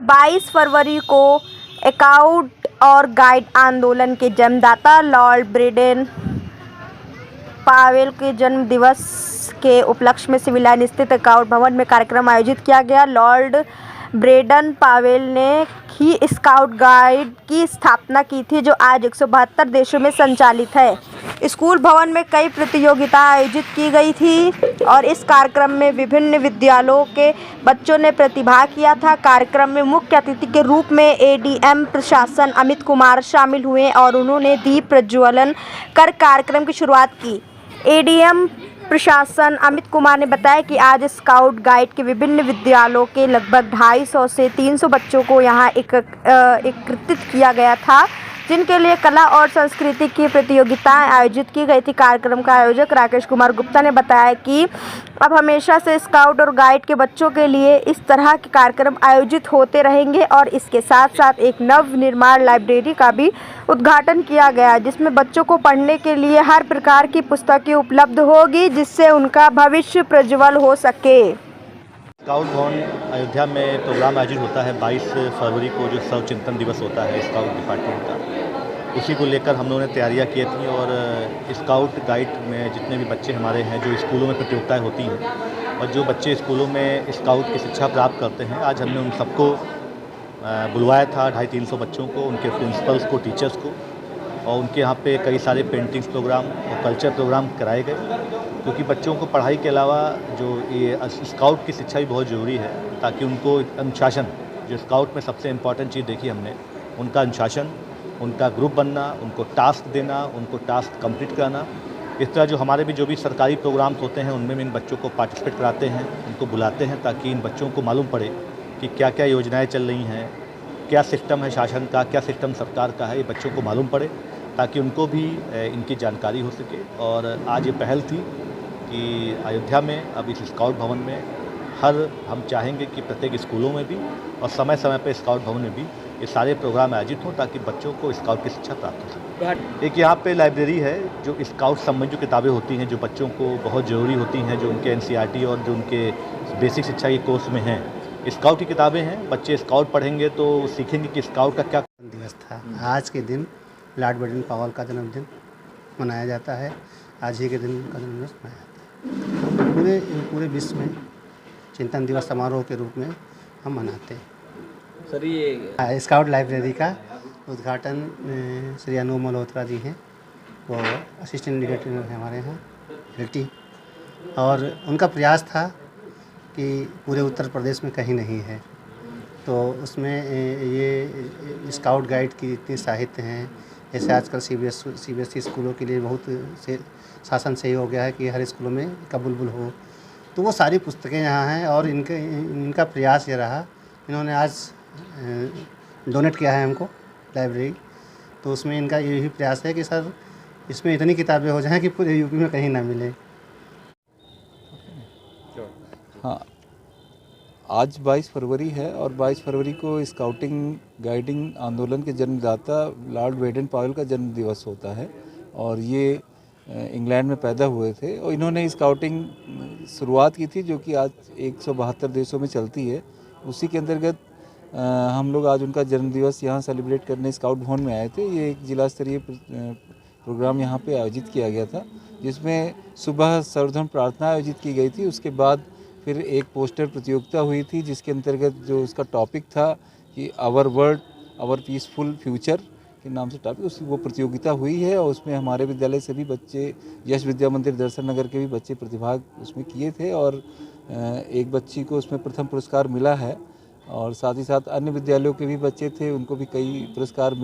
22 फरवरी को स्काउट और गाइड आंदोलन के जन्मदाता लॉर्ड ब्रेडन पावेल के जन्म दिवस के उपलक्ष्य में सिविल लाइन स्थित स्काउट भवन में कार्यक्रम आयोजित किया गया। लॉर्ड ब्रेडन पावेल ने ही स्काउट गाइड की स्थापना की थी, जो आज 172 देशों में संचालित है। स्कूल भवन में कई प्रतियोगिताएं आयोजित की गई थी और इस कार्यक्रम में विभिन्न विद्यालयों के बच्चों ने प्रतिभाग किया था। कार्यक्रम में मुख्य अतिथि के रूप में एडीएम प्रशासन अमित कुमार शामिल हुए और उन्होंने दीप प्रज्वलन कर कार्यक्रम की शुरुआत की। एडीएम प्रशासन अमित कुमार ने बताया कि आज स्काउट गाइड के विभिन्न विद्यालयों के लगभग 250 से 300 बच्चों को यहाँ एकत्रित किया गया था, जिनके लिए कला और संस्कृति की प्रतियोगिताएं आयोजित की गई थी। कार्यक्रम का आयोजक राकेश कुमार गुप्ता ने बताया कि अब हमेशा से स्काउट और गाइड के बच्चों के लिए इस तरह के कार्यक्रम आयोजित होते रहेंगे और इसके साथ साथ एक नव निर्माण लाइब्रेरी का भी उद्घाटन किया गया, जिसमें बच्चों को पढ़ने के लिए हर प्रकार की पुस्तकें उपलब्ध होगी, जिससे उनका भविष्य प्रज्वल हो सके। स्काउट भवन अयोध्या में प्रोग्राम आयोजित होता है 22 फरवरी को, जो सर्व चिंतन दिवस होता है स्काउट डिपार्टमेंट का। उसी को लेकर हम लोगों ने तैयारियां की थी और स्काउट गाइड में जितने भी बच्चे हमारे हैं, जो स्कूलों में प्रतियोगिताएं होती हैं और जो बच्चे स्कूलों में स्काउट की शिक्षा प्राप्त करते हैं, आज हमने उन सबको बुलवाया था, 250-300 बच्चों को, उनके प्रिंसिपल्स को, टीचर्स को, और उनके यहाँ पे कई सारे पेंटिंग्स प्रोग्राम और कल्चर प्रोग्राम कराए गए, क्योंकि बच्चों को पढ़ाई के अलावा जो ये स्काउट की शिक्षा भी बहुत ज़रूरी है, ताकि उनको अनुशासन, जो स्काउट में सबसे इम्पॉर्टेंट चीज़ देखी हमने, उनका अनुशासन, उनका ग्रुप बनना, उनको टास्क देना, उनको टास्क कंप्लीट कराना। इस तरह जो हमारे भी जो भी सरकारी प्रोग्राम्स होते हैं, उनमें भी इन बच्चों को पार्टिसिपेट कराते हैं, उनको बुलाते हैं, ताकि इन बच्चों को मालूम पड़े कि क्या क्या योजनाएँ चल रही हैं, क्या सिस्टम है शासन का, क्या सिस्टम सरकार का है, ये बच्चों को मालूम पड़े, ताकि उनको भी इनकी जानकारी हो सके। और आज ये पहल थी कि अयोध्या में अब इस स्काउट भवन में हम चाहेंगे कि प्रत्येक स्कूलों में भी और समय समय पर स्काउट भवन में भी ये सारे प्रोग्राम आयोजित हों, ताकि बच्चों को स्काउट की शिक्षा प्राप्त हो सके। एक यहाँ पे लाइब्रेरी है, जो स्काउट संबंधी जो किताबें होती हैं, जो बच्चों को बहुत ज़रूरी होती हैं, जो उनके एनसीईआरटी और जो उनके बेसिक शिक्षा के कोर्स में हैं, स्काउट की किताबें हैं। बच्चे स्काउट पढ़ेंगे तो सीखेंगे कि स्काउट का क्या दिवस था। आज के दिन लॉर्ड ब्रेडन पावेल का जन्मदिन मनाया जाता है। आज ही के दिन का जन्मदिवस मनाया जाता है। पूरे विश्व में चिंतन दिवस समारोह के रूप में हम मनाते हैं। सर, ये स्काउट लाइब्रेरी का उद्घाटन श्री अनु मल्होत्रा जी हैं, वो असिस्टेंट डायरेक्टर हैं हमारे यहाँ डिप्टी, और उनका प्रयास था कि पूरे उत्तर प्रदेश में कहीं नहीं है, तो उसमें ये स्काउट गाइड की इतनी साहित्य हैं। जैसे आजकल सीबीएसई स्कूलों के लिए बहुत से शासन सही हो गया है कि हर स्कूलों में का बुलबुल हो, तो वो सारी पुस्तकें यहाँ हैं। और इनका प्रयास ये रहा, इन्होंने आज डोनेट किया है हमको लाइब्रेरी, तो उसमें इनका यही प्रयास है कि सर इसमें इतनी किताबें हो जाएं कि पूरे यूपी में कहीं ना मिले। हाँ, आज 22 फरवरी है और 22 फरवरी को स्काउटिंग गाइडिंग आंदोलन के जन्मदाता लॉर्ड ब्रेडन पावेल का जन्म दिवस होता है और ये इंग्लैंड में पैदा हुए थे और इन्होंने स्काउटिंग शुरुआत की थी, जो कि आज 172 देशों में चलती है। उसी के अंतर्गत हम लोग आज उनका जन्म दिवस यहाँ सेलिब्रेट करने स्काउट भवन में आए थे। ये एक जिला स्तरीय प्रोग्राम यहाँ पे आयोजित किया गया था, जिसमें सुबह सर्वधर्म प्रार्थना आयोजित की गई थी। उसके बाद फिर एक पोस्टर प्रतियोगिता हुई थी, जिसके अंतर्गत जो उसका टॉपिक था कि our world our peaceful future के नाम से टॉपिक, उसकी वो प्रतियोगिता हुई है और उसमें हमारे विद्यालय से भी बच्चे, यश विद्या मंदिर दर्शन नगर के भी बच्चे प्रतिभाग उसमें किए थे और एक बच्ची को उसमें प्रथम पुरस्कार मिला है और साथ ही साथ अन्य विद्यालयों के भी बच्चे थे, उनको भी कई पुरस्कार मिले।